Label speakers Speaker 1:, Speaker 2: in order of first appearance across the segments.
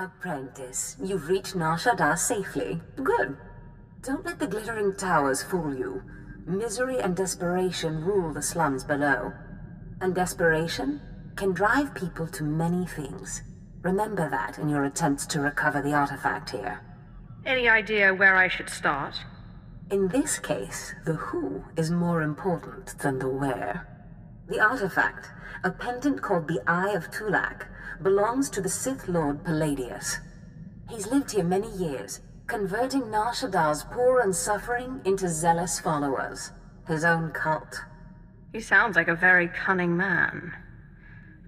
Speaker 1: Apprentice, you've reached Nar Shaddaa safely. Good. Don't let the glittering towers fool you. Misery and desperation rule the slums below. And desperation can drive people to many things. Remember that in your attempts to recover the artifact here.
Speaker 2: Any idea where I should start?
Speaker 1: In this case, the who is more important than the where. The artifact, a pendant called the Eye of Tulak, belongs to the Sith Lord Paladius. He's lived here many years, converting Nar Shaddaa's poor and suffering into zealous followers. His own cult.
Speaker 2: He sounds like a very cunning man.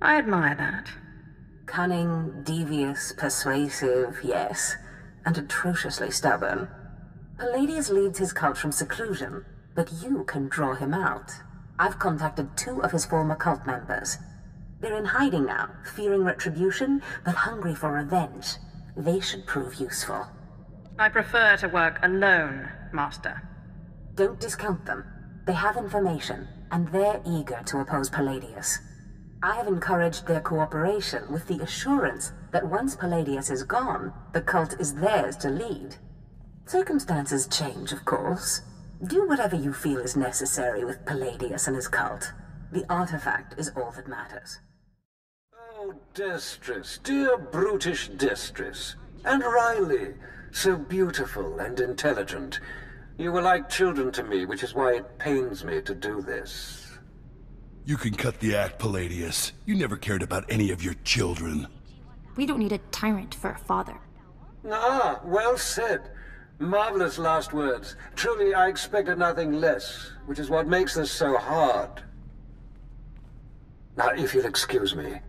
Speaker 2: I admire that.
Speaker 1: Cunning, devious, persuasive, yes, and atrociously stubborn. Paladius leads his cult from seclusion, but you can draw him out. I've contacted 2 of his former cult members. They're in hiding now, fearing retribution, but hungry for revenge. They should prove useful.
Speaker 2: I prefer to work alone, Master.
Speaker 1: Don't discount them. They have information, and they're eager to oppose Paladius. I have encouraged their cooperation with the assurance that once Paladius is gone, the cult is theirs to lead. Circumstances change, of course. Do whatever you feel is necessary with Paladius and his cult. The artifact is all that matters.
Speaker 3: Oh, Destress, dear brutish Destress. And Riley, so beautiful and intelligent. You were like children to me, which is why it pains me to do this.
Speaker 4: You can cut the act, Paladius. You never cared about any of your children.
Speaker 5: We don't need a tyrant for a father.
Speaker 3: Ah, well said. Marvelous last words. Truly, I expected nothing less, which is what makes this so hard. Now, if you'll excuse me,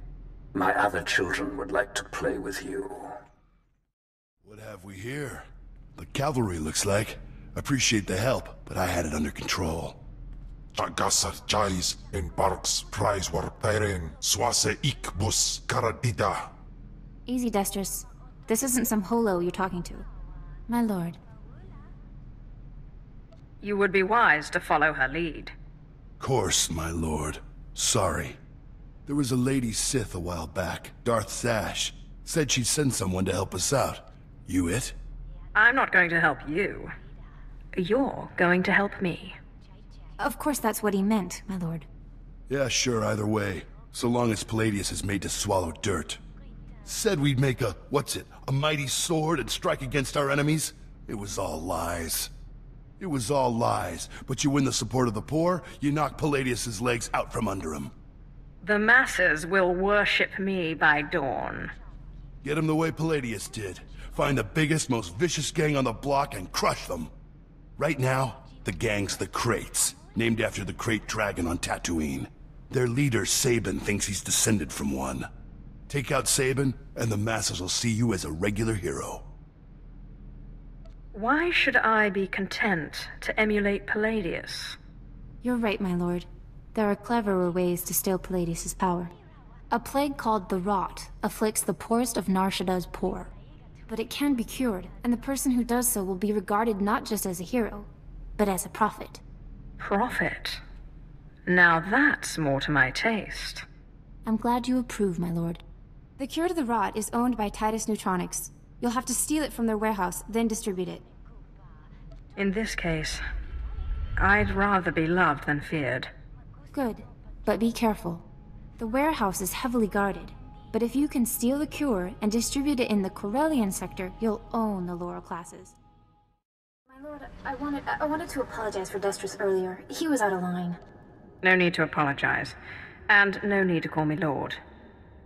Speaker 3: my other children would like to play with you.
Speaker 4: What have we here? The cavalry, looks like. Appreciate the help, but I had it under control.
Speaker 6: Chagasar Jais in Barks Prize Warpairing Swase Ikbus Karadida.
Speaker 5: Easy, Destress. This isn't some holo you're talking to. My lord.
Speaker 2: You would be wise to follow her lead.
Speaker 4: Course, my lord. Sorry. There was a lady Sith a while back, Darth Sash. Said she'd send someone to help us out. You it?
Speaker 2: I'm not going to help you. You're going to help me.
Speaker 5: Of course that's what he meant, my lord.
Speaker 4: Yeah, sure, either way. So long as Paladius is made to swallow dirt. Said we'd make a mighty sword and strike against our enemies? It was all lies. It was all lies. But you win the support of the poor, you knock Paladius's legs out from under him.
Speaker 2: The masses will worship me by dawn.
Speaker 4: Get him the way Paladius did. Find the biggest, most vicious gang on the block and crush them. Right now, the gang's the Kraits, named after the Krait dragon on Tatooine. Their leader, Sabin, thinks he's descended from one. Take out Sabin, and the masses will see you as a regular hero.
Speaker 2: Why should I be content to emulate Paladius?
Speaker 5: You're right, my lord. There are cleverer ways to steal Paladius's power. A plague called the Rot afflicts the poorest of Nar Shaddaa's poor. But it can be cured, and the person who does so will be regarded not just as a hero, but as a prophet.
Speaker 2: Prophet? Now that's more to my taste.
Speaker 5: I'm glad you approve, my lord. The cure to the Rot is owned by Titus Neutronics. You'll have to steal it from their warehouse, then distribute it.
Speaker 2: In this case, I'd rather be loved than feared.
Speaker 5: Good, but be careful. The warehouse is heavily guarded, but if you can steal the cure and distribute it in the Corellian sector, you'll own the lower classes. My lord, I wanted to apologize for Destress earlier. He was out of line.
Speaker 2: No need to apologize, and no need to call me lord.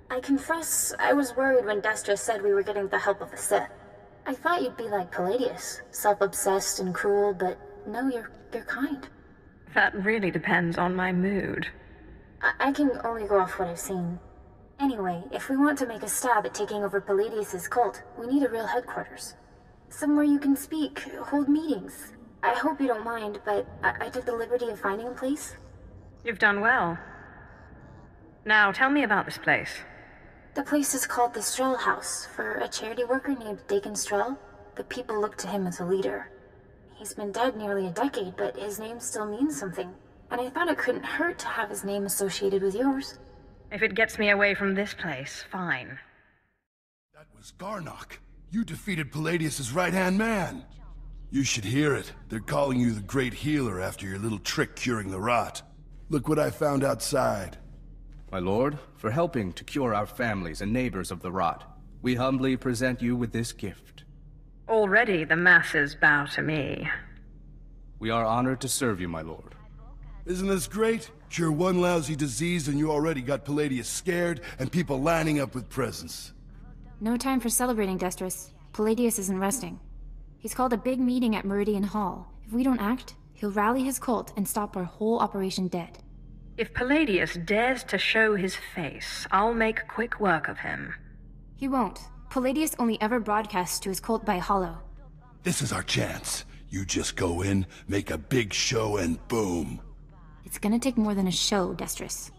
Speaker 5: I confess, I was worried when Destress said we were getting the help of a Sith. I thought you'd be like Paladius, self-obsessed and cruel, but no, you're kind.
Speaker 2: That really depends on my mood.
Speaker 5: I can only go off what I've seen. Anyway, if we want to make a stab at taking over Paladius' cult, we need a real headquarters. Somewhere you can speak, hold meetings. I hope you don't mind, but I took the liberty of finding a place.
Speaker 2: You've done well. Now, tell me about this place.
Speaker 5: The place is called the Strel House, for a charity worker named Dakin Strel. The people look to him as a leader. He's been dead nearly a decade, but his name still means something. And I thought it couldn't hurt to have his name associated with yours.
Speaker 2: If it gets me away from this place, fine.
Speaker 4: That was Garnock. You defeated Paladius' right-hand man. You should hear it. They're calling you the Great Healer after your little trick curing the rot. Look what I found outside.
Speaker 7: My lord, for helping to cure our families and neighbors of the rot, we humbly present you with this gift.
Speaker 2: Already the masses bow to me.
Speaker 7: We are honored to serve you, my lord.
Speaker 4: Isn't this great? Cure one lousy disease and you already got Paladius scared and people lining up with presents.
Speaker 5: No time for celebrating, Destris. Paladius isn't resting. He's called a big meeting at Meridian Hall. If we don't act, he'll rally his cult and stop our whole operation dead.
Speaker 2: If Paladius dares to show his face, I'll make quick work of him.
Speaker 5: He won't. Paladius only ever broadcasts to his cult by hollow.
Speaker 4: This is our chance. You just go in, make a big show, and boom.
Speaker 5: It's gonna take more than a show, Destris.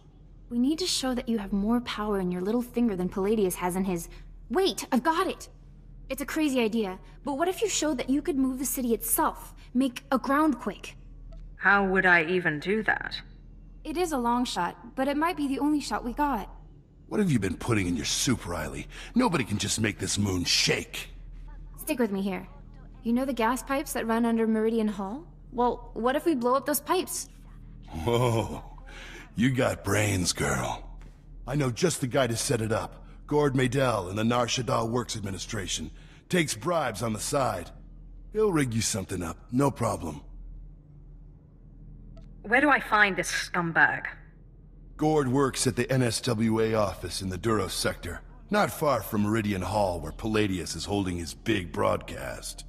Speaker 5: We need to show that you have more power in your little finger than Paladius has in his... Wait, I've got it! It's a crazy idea, but what if you showed that you could move the city itself? Make a groundquake?
Speaker 2: How would I even do that?
Speaker 5: It is a long shot, but it might be the only shot we got.
Speaker 4: What have you been putting in your soup, Riley? Nobody can just make this moon shake.
Speaker 5: Stick with me here. You know the gas pipes that run under Meridian Hall? Well, what if we blow up those pipes?
Speaker 4: Whoa, you got brains, girl. I know just the guy to set it up. Gord Maydell in the Nar Shaddaa Works Administration. Takes bribes on the side. He'll rig you something up, no problem.
Speaker 2: Where do I find this scumbag?
Speaker 4: Gord works at the NSWA office in the Duros sector. Not far from Meridian Hall, where Paladius is holding his big broadcast.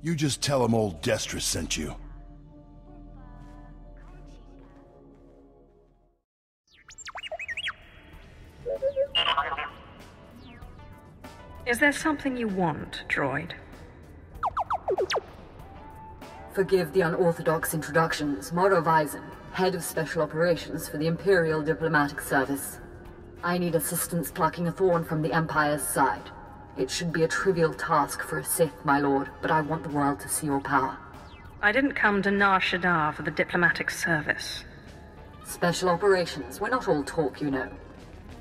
Speaker 4: You just tell him old Destris sent you.
Speaker 2: Is there something you want, droid?
Speaker 8: Forgive the unorthodox introductions. Moro Vizon, head of special operations for the Imperial Diplomatic Service. I need assistance plucking a thorn from the Empire's side. It should be a trivial task for a Sith, my lord, but I want the world to see your power.
Speaker 2: I didn't come to Nar Shaddaa for the diplomatic service.
Speaker 8: Special operations, we're not all talk, you know.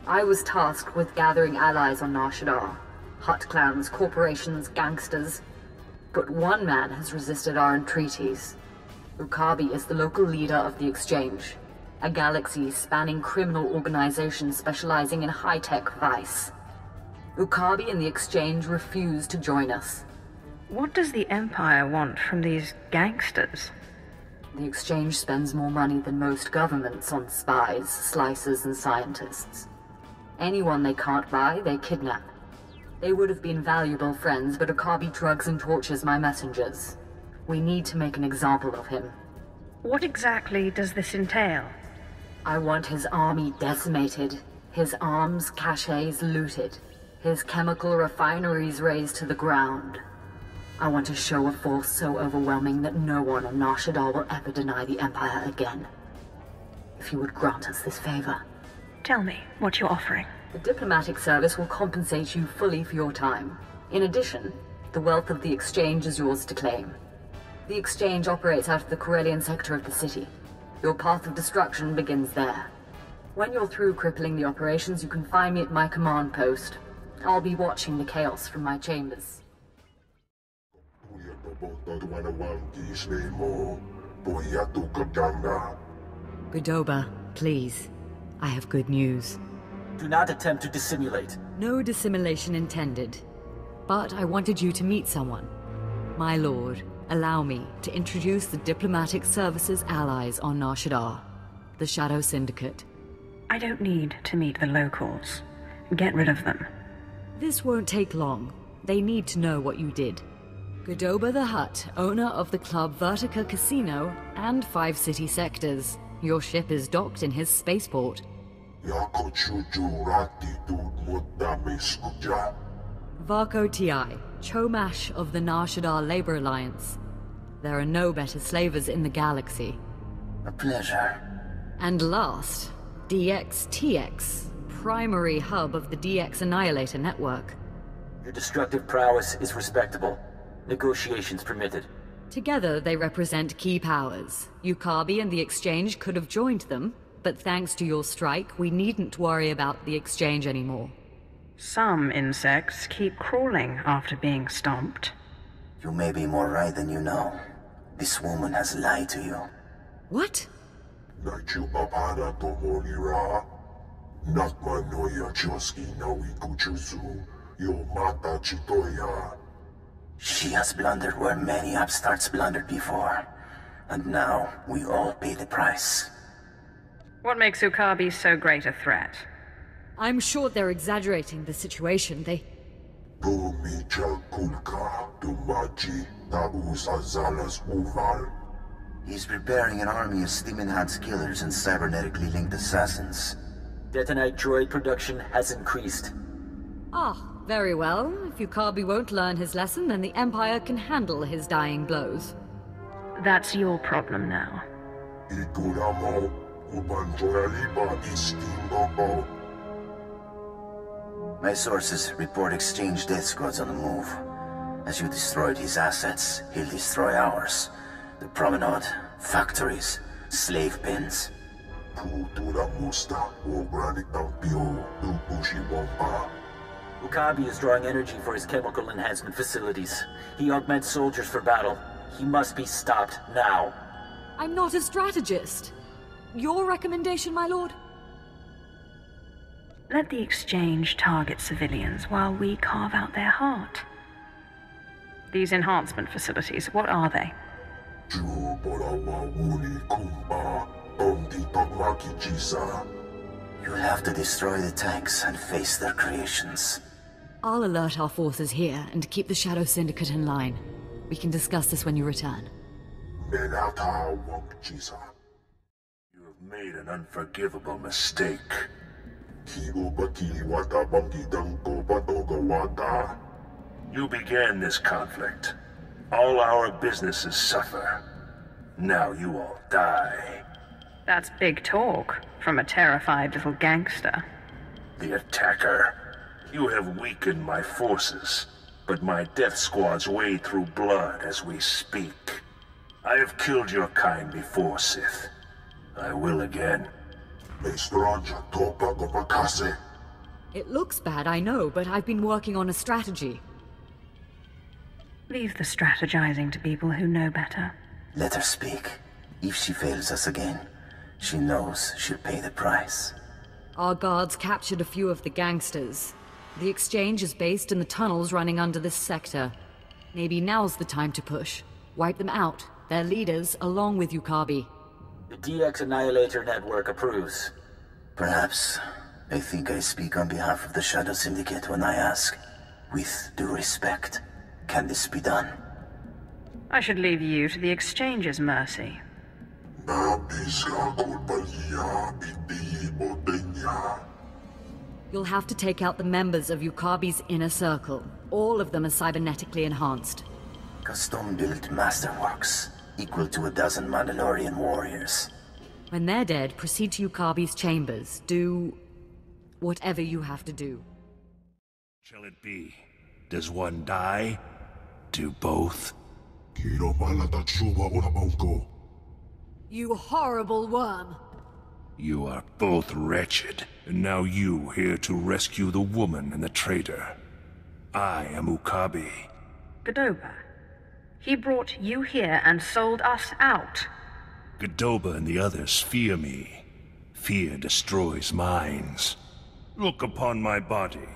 Speaker 8: I was tasked with gathering allies on Nar Shaddaa. Hut clans, corporations, gangsters. But one man has resisted our entreaties. Ukabi is the local leader of the Exchange, a galaxy-spanning criminal organization specializing in high-tech vice. Ukabi and the Exchange refuse to join us.
Speaker 2: What does the Empire want from these gangsters?
Speaker 8: The Exchange spends more money than most governments on spies, slicers, and scientists. Anyone they can't buy, they kidnap. They would have been valuable friends, but Ukabi drugs and tortures my messengers. We need to make an example of him.
Speaker 2: What exactly does this entail?
Speaker 8: I want his army decimated, his arms caches looted, his chemical refineries razed to the ground. I want a show of force so overwhelming that no one on Nar Shaddaa will ever deny the Empire again. If you would grant us this favor.
Speaker 2: Tell me what you're offering.
Speaker 8: The diplomatic service will compensate you fully for your time. In addition, the wealth of the Exchange is yours to claim. The Exchange operates out of the Corellian sector of the city. Your path of destruction begins there. When you're through crippling the operations, you can find me at my command post. I'll be watching the chaos from my chambers.
Speaker 9: Godoba, please. I have good news.
Speaker 10: Do not attempt to dissimulate.
Speaker 9: No dissimulation intended. But I wanted you to meet someone. My lord, allow me to introduce the Diplomatic Service's allies on Nar Shaddaa, the Shadow Syndicate.
Speaker 2: I don't need to meet the locals. Get rid of them.
Speaker 9: This won't take long. They need to know what you did. Godoba the Hutt, owner of the Club Vertica Casino and 5 city sectors. Your ship is docked in his spaceport. Varko Ti, Chomash of the Nar Shaddaa Labor Alliance. There are no better slavers in the galaxy.
Speaker 10: A pleasure.
Speaker 9: And last, DX-TX, primary hub of the DX Annihilator network.
Speaker 10: Your destructive prowess is respectable. Negotiations permitted.
Speaker 9: Together they represent key powers. Ukabi and the Exchange could have joined them, but thanks to your strike, we needn't worry about the Exchange anymore.
Speaker 2: Some insects keep crawling after being stomped.
Speaker 11: You may be more right than you know. This woman has lied to you.
Speaker 9: What?
Speaker 11: She has blundered where many upstarts blundered before. And now, we all pay the price.
Speaker 2: What makes Ukabi so great a threat?
Speaker 9: I'm sure they're exaggerating the situation.
Speaker 11: He's preparing an army of Stimenhad's killers and cybernetically linked assassins.
Speaker 10: Detonite droid production has increased.
Speaker 9: Ah, very well. If Ukabi won't learn his lesson, then the Empire can handle his dying blows.
Speaker 2: That's your problem now.
Speaker 11: My sources report exchange death squads on the move. As you destroyed his assets, he'll destroy ours. The promenade, factories, slave pens.
Speaker 10: Ukabi is drawing energy for his chemical enhancement facilities. He augments soldiers for battle. He must be stopped now.
Speaker 9: I'm not a strategist. Your recommendation, my lord?
Speaker 2: Let the exchange target civilians while we carve out their heart. These enhancement facilities, what are they?
Speaker 11: You'll have to destroy the tanks and face their creations.
Speaker 9: I'll alert our forces here and keep the Shadow Syndicate in line. We can discuss this when you return.
Speaker 4: You have made an unforgivable mistake. You began this conflict. All our businesses suffer. Now you all die.
Speaker 2: That's big talk from a terrified little gangster.
Speaker 4: The attacker. You have weakened my forces, but my death squads wade through blood as we speak. I have killed your kind before, Sith. I will again.
Speaker 9: It looks bad, I know, but I've been working on a strategy.
Speaker 2: Leave the strategizing to people who know better.
Speaker 11: Let her speak. If she fails us again, she knows she'll pay the price.
Speaker 9: Our guards captured a few of the gangsters. The exchange is based in the tunnels running under this sector. Maybe now's the time to push. Wipe them out, their leaders, along with Ukabi.
Speaker 10: The DX Annihilator Network approves.
Speaker 11: Perhaps. I think I speak on behalf of the Shadow Syndicate when I ask, with due respect, can this be done?
Speaker 2: I should leave you to the exchange's mercy.
Speaker 9: You'll have to take out the members of Ukabi's inner circle. All of them are cybernetically enhanced.
Speaker 11: Custom-built masterworks, equal to a dozen Mandalorian warriors.
Speaker 9: When they're dead, proceed to Ukabi's chambers. Do whatever you have to do.
Speaker 4: Shall it be? Does one die? Do both?
Speaker 9: You horrible worm!
Speaker 4: You are both wretched, and now you here to rescue the woman and the traitor. I am Ukabi.
Speaker 2: Godoba. He brought you here and sold us out.
Speaker 4: Godoba and the others fear me. Fear destroys minds. Look upon my body.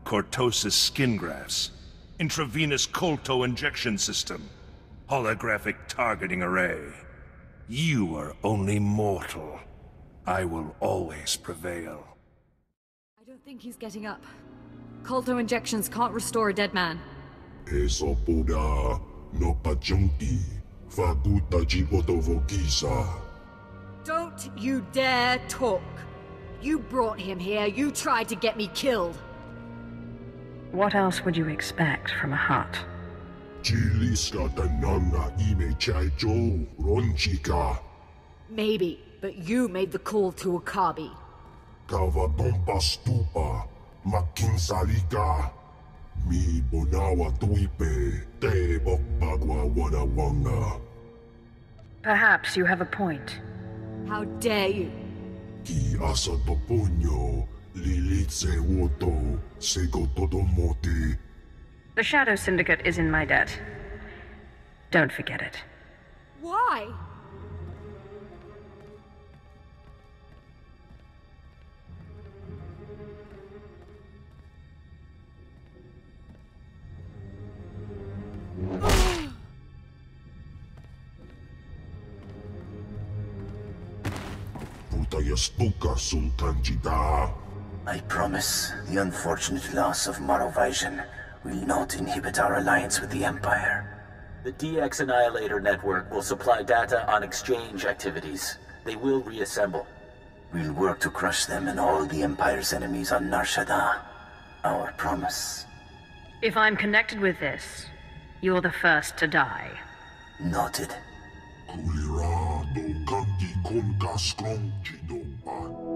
Speaker 4: Cortosis skin grafts. Intravenous Kolto injection system. Holographic targeting array. You are only mortal. I will always prevail.
Speaker 9: I don't think he's getting up. Kolto injections can't restore a dead man. Don't you dare talk. You brought him here. You tried to get me killed.
Speaker 2: What else would you expect from a Hutt?
Speaker 9: Maybe, but you made the call to Ukabi.
Speaker 2: Perhaps you have a point.
Speaker 9: How dare you?
Speaker 6: Lilitse woto, sego todomoti.
Speaker 2: The Shadow Syndicate is in my debt. Don't forget it.
Speaker 5: Why?
Speaker 11: I promise the unfortunate loss of Moral-Vision will not inhibit our alliance with the Empire.
Speaker 10: The DX Annihilator network will supply data on exchange activities. They will reassemble.
Speaker 11: We'll work to crush them and all the Empire's enemies on Nar Shaddaa. Our promise.
Speaker 2: If I'm connected with this, you're the first to die.
Speaker 11: Noted.
Speaker 6: Kulirado kangi konga skrong chidoba.